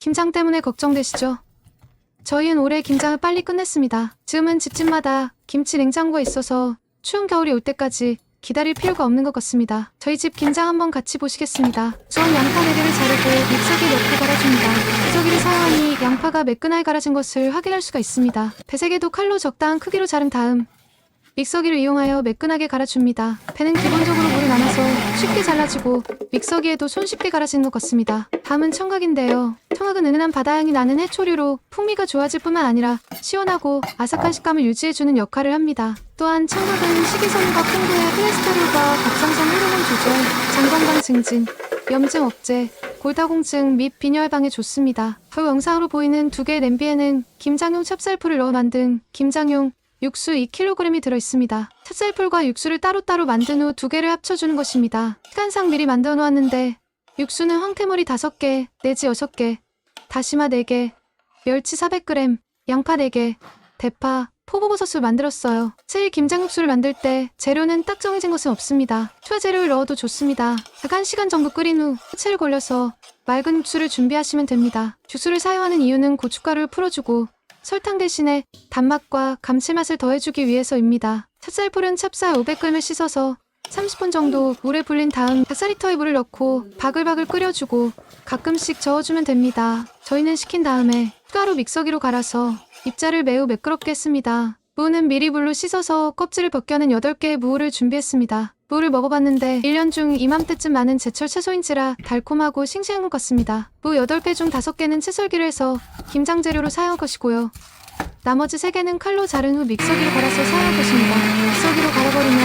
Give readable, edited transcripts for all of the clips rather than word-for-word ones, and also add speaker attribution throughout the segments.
Speaker 1: 김장 때문에 걱정되시죠? 저희는 올해 김장을 빨리 끝냈습니다. 지금은 집집마다 김치 냉장고가 있어서 추운 겨울이 올 때까지 기다릴 필요가 없는 것 같습니다. 저희 집 김장 한번 같이 보시겠습니다. 우선 양파 4개를 자르고 믹서기에 넣고 갈아줍니다. 믹서기를 사용하니 양파가 매끈하게 갈아진 것을 확인할 수가 있습니다. 배색에도 칼로 적당한 크기로 자른 다음 믹서기를 이용하여 매끈하게 갈아줍니다. 배는 기본적으로 물을 남아서 쉽게 잘라지고 믹서기에도 손쉽게 갈아지는 것 같습니다. 다음은 청각인데요. 청각은 은은한 바다향이 나는 해초류로 풍미가 좋아질 뿐만 아니라 시원하고 아삭한 식감을 유지해주는 역할을 합니다. 또한 청각은 식이섬유가 풍부해 콜레스테롤과 갑상선 호르몬 조절, 장건강 증진, 염증 억제, 골다공증 및 빈혈 예방에 좋습니다. 그 영상으로 보이는 2개의 냄비에는 김장용 찹쌀풀을 넣어 만든 김장용 육수 2kg이 들어있습니다. 찹쌀풀과 육수를 따로따로 만든 후 2개를 합쳐주는 것입니다. 시간상 미리 만들어 놓았는데 육수는 황태물이 5개 내지 6개, 다시마 4개, 멸치 400g, 양파 4개, 대파, 포도버섯을 만들었어요. 사실 김장육수를 만들 때 재료는 딱 정해진 것은 없습니다. 추가 재료를 넣어도 좋습니다. 약 1시간 정도 끓인 후 채를 걸려서 맑은 육수를 준비하시면 됩니다. 육수를 사용하는 이유는 고춧가루를 풀어주고 설탕 대신에 단맛과 감칠맛을 더해주기 위해서입니다. 찹쌀풀은 찹쌀 500g을 씻어서 30분 정도 물에 불린 다음 100ml의 물을 넣고 바글바글 끓여주고 가끔씩 저어주면 됩니다. 저희는 식힌 다음에 추가로 믹서기로 갈아서 입자를 매우 매끄럽게 했습니다. 무는 미리 물로 씻어서 껍질을 벗겨낸 8개의 무를 준비했습니다. 무를 먹어봤는데 1년 중 이맘때쯤 많은 제철 채소인지라 달콤하고 싱싱한 것 같습니다. 무 8개 중 5개는 채썰기를 해서 김장 재료로 사용할 것이고요. 나머지 3개는 칼로 자른 후 믹서기로 갈아서 사용할 것입니다. 믹서기로 갈아버리면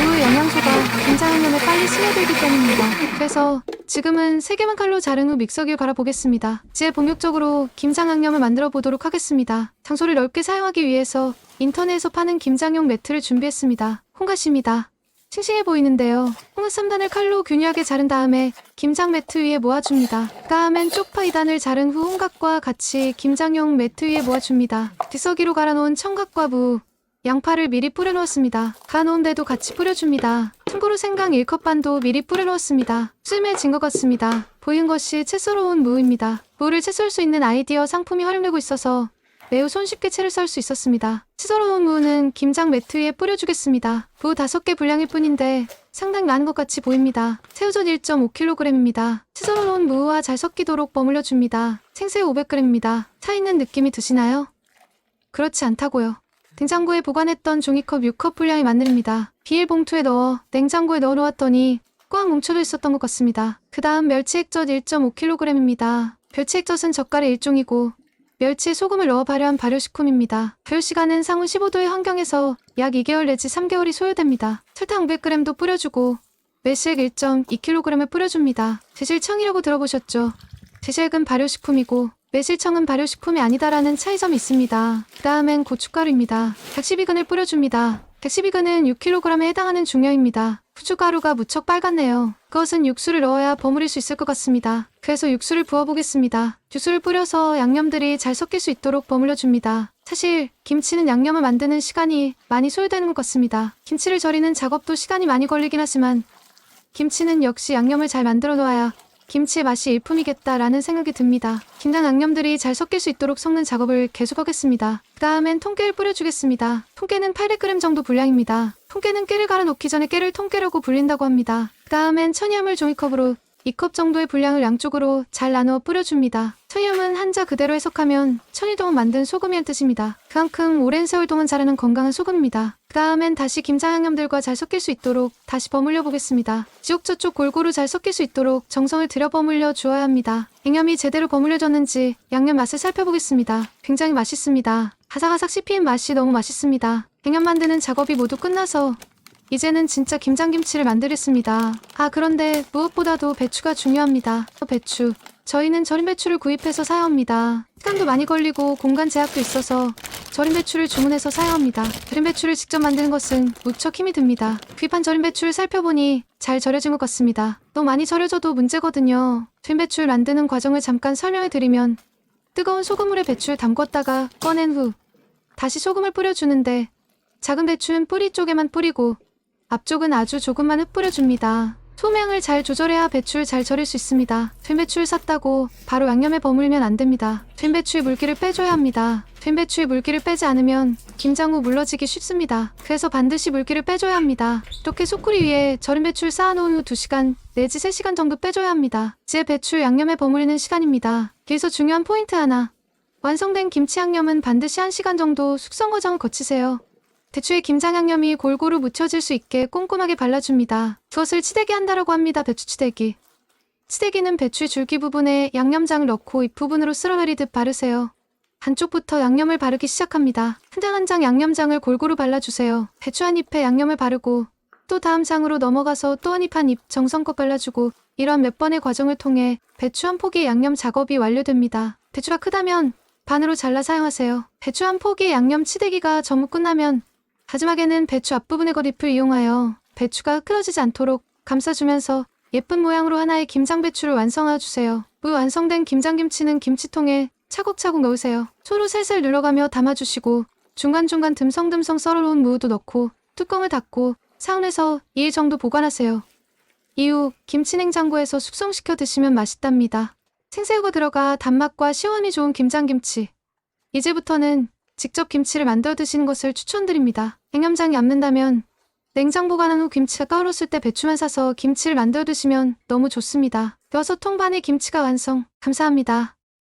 Speaker 1: 무의 영양소가 김장 양념에 빨리 스며들기 때문입니다. 그래서 지금은 3개만 칼로 자른 후 믹서기로 갈아보겠습니다. 이제 본격적으로 김장 양념을 만들어 보도록 하겠습니다. 장소를 넓게 사용하기 위해서 인터넷에서 파는 김장용 매트를 준비했습니다. 홍갓입니다. 싱싱해 보이는데요. 홍갓 3단을 칼로 균일하게 자른 다음에 김장 매트 위에 모아줍니다. 다음엔 쪽파 2단을 자른 후 홍갓과 같이 김장용 매트 위에 모아줍니다. 뒷서기로 갈아놓은 청각과 무, 양파를 미리 뿌려놓았습니다. 갈아놓은 데도 같이 뿌려줍니다. 참고로 생강 1컵 반도 미리 뿌려놓았습니다. 쯤해진 것 같습니다. 보이는 것이 채 썰어온 무입니다. 무를 채 썰 수 있는 아이디어 상품이 활용되고 있어서 매우 손쉽게 채를 썰 수 있었습니다. 채 썰어놓은 무는 김장 매트 위에 뿌려주겠습니다. 무 5개 분량일 뿐인데 상당히 많은 것 같이 보입니다. 새우젓 1.5kg입니다. 채 썰어놓은 무와 잘 섞이도록 버무려줍니다. 생새우 500g입니다. 차있는 느낌이 드시나요? 그렇지 않다고요. 냉장고에 보관했던 종이컵 6컵 분량의 마늘입니다. 비닐봉투에 넣어 냉장고에 넣어놓았더니 꽉 뭉쳐져 있었던 것 같습니다. 그 다음 멸치 액젓 1.5kg입니다. 멸치 액젓은 젓갈의 일종이고 멸치에 소금을 넣어 발효한 발효식품입니다. 발효시간은 상온 15도의 환경에서 약 2개월 내지 3개월이 소요됩니다. 설탕 500g도 뿌려주고 매실액 1.2kg을 뿌려줍니다. 제실청이라고 들어보셨죠? 제실액은 발효식품이고 매실청은 발효식품이 아니다라는 차이점이 있습니다. 그 다음엔 고춧가루입니다. 닭12근을 뿌려줍니다. 닭12근은 6kg에 해당하는 중량입니다. 후춧가루가 무척 빨갛네요. 그것은 육수를 넣어야 버무릴 수 있을 것 같습니다. 그래서 육수를 부어보겠습니다. 육수를 뿌려서 양념들이 잘 섞일 수 있도록 버무려줍니다. 사실 김치는 양념을 만드는 시간이 많이 소요되는 것 같습니다. 김치를 절이는 작업도 시간이 많이 걸리긴 하지만 김치는 역시 양념을 잘 만들어 놓아야 김치의 맛이 일품이겠다라는 생각이 듭니다. 김장 양념들이 잘 섞일 수 있도록 섞는 작업을 계속하겠습니다. 그 다음엔 통깨를 뿌려주겠습니다. 통깨는 800g 정도 분량입니다. 통깨는 깨를 갈아 놓기 전에 깨를 통깨라고 불린다고 합니다. 그 다음엔 천이염을 종이컵으로 2컵 정도의 분량을 양쪽으로 잘 나누어 뿌려줍니다. 천이염은 한자 그대로 해석하면 천일 동안 만든 소금이란 뜻입니다. 그만큼 오랜 세월 동안 자라는 건강한 소금입니다. 그 다음엔 다시 김장 양념들과 잘 섞일 수 있도록 다시 버무려 보겠습니다. 지옥저쪽 골고루 잘 섞일 수 있도록 정성을 들여 버무려 주어야 합니다. 양념이 제대로 버무려졌는지 양념 맛을 살펴보겠습니다. 굉장히 맛있습니다. 아삭아삭 씹히는 맛이 너무 맛있습니다. 양념 만드는 작업이 모두 끝나서 이제는 진짜 김장김치를 만들겠습니다. 그런데 무엇보다도 배추가 중요합니다. 배추. 저희는 절인 배추를 구입해서 사용합니다. 시간도 많이 걸리고 공간 제약도 있어서 절인 배추를 주문해서 사용합니다. 절인 배추를 직접 만드는 것은 무척 힘이 듭니다. 구입한 절인 배추를 살펴보니 잘 절여진 것 같습니다. 너무 많이 절여져도 문제거든요. 절인 배추를 만드는 과정을 잠깐 설명해 드리면 뜨거운 소금물에 배추를 담궜다가 꺼낸 후 다시 소금을 뿌려주는데 작은 배추는 뿌리 쪽에만 뿌리고 앞쪽은 아주 조금만 흩뿌려줍니다. 소량을 잘 조절해야 배추를 잘 절일 수 있습니다. 된 배추를 샀다고 바로 양념에 버무리면 안 됩니다. 된 배추의 물기를 빼줘야 합니다. 된 배추의 물기를 빼지 않으면 김장 후 물러지기 쉽습니다. 그래서 반드시 물기를 빼줘야 합니다. 이렇게 소쿠리 위에 절인 배추를 쌓아놓은 후 2시간 내지 3시간 정도 빼줘야 합니다. 이제 배추 양념에 버무리는 시간입니다. 여기서 중요한 포인트 하나. 완성된 김치 양념은 반드시 1시간 정도 숙성 과정을 거치세요. 배추의 김장 양념이 골고루 묻혀질 수 있게 꼼꼼하게 발라줍니다. 그것을 치대기 한다라고 합니다. 배추 치대기. 치대기는 배추의 줄기 부분에 양념장을 넣고 잎 부분으로 쓸어내리듯 바르세요. 한쪽부터 양념을 바르기 시작합니다. 한 장 한 장 양념장을 골고루 발라주세요. 배추 한 잎에 양념을 바르고 또 다음 장으로 넘어가서 또 한 잎 한 잎 정성껏 발라주고 이런 몇 번의 과정을 통해 배추 한 포기의 양념 작업이 완료됩니다. 배추가 크다면 반으로 잘라 사용하세요. 배추 한 포기의 양념 치대기가 전부 끝나면 마지막에는 배추 앞부분의 겉잎을 이용하여 배추가 흐트러지지 않도록 감싸주면서 예쁜 모양으로 하나의 김장배추를 완성해주세요. 무 완성된 김장김치는 김치통에 차곡차곡 넣으세요. 소로 살살 눌러가며 담아주시고 중간중간 듬성듬성 썰어놓은 무도 넣고 뚜껑을 닫고 상온에서 2일 정도 보관하세요. 이후 김치냉장고에서 숙성시켜 드시면 맛있답니다. 생새우가 들어가 단맛과 시원함이 좋은 김장김치. 이제부터는 직접 김치를 만들어 드시는 것을 추천드립니다. 양념장이 남는다면 냉장 보관한 후 김치가 끓었을 때 배추만 사서 김치를 만들어 드시면 너무 좋습니다. 6통 반의 김치가 완성. 감사합니다.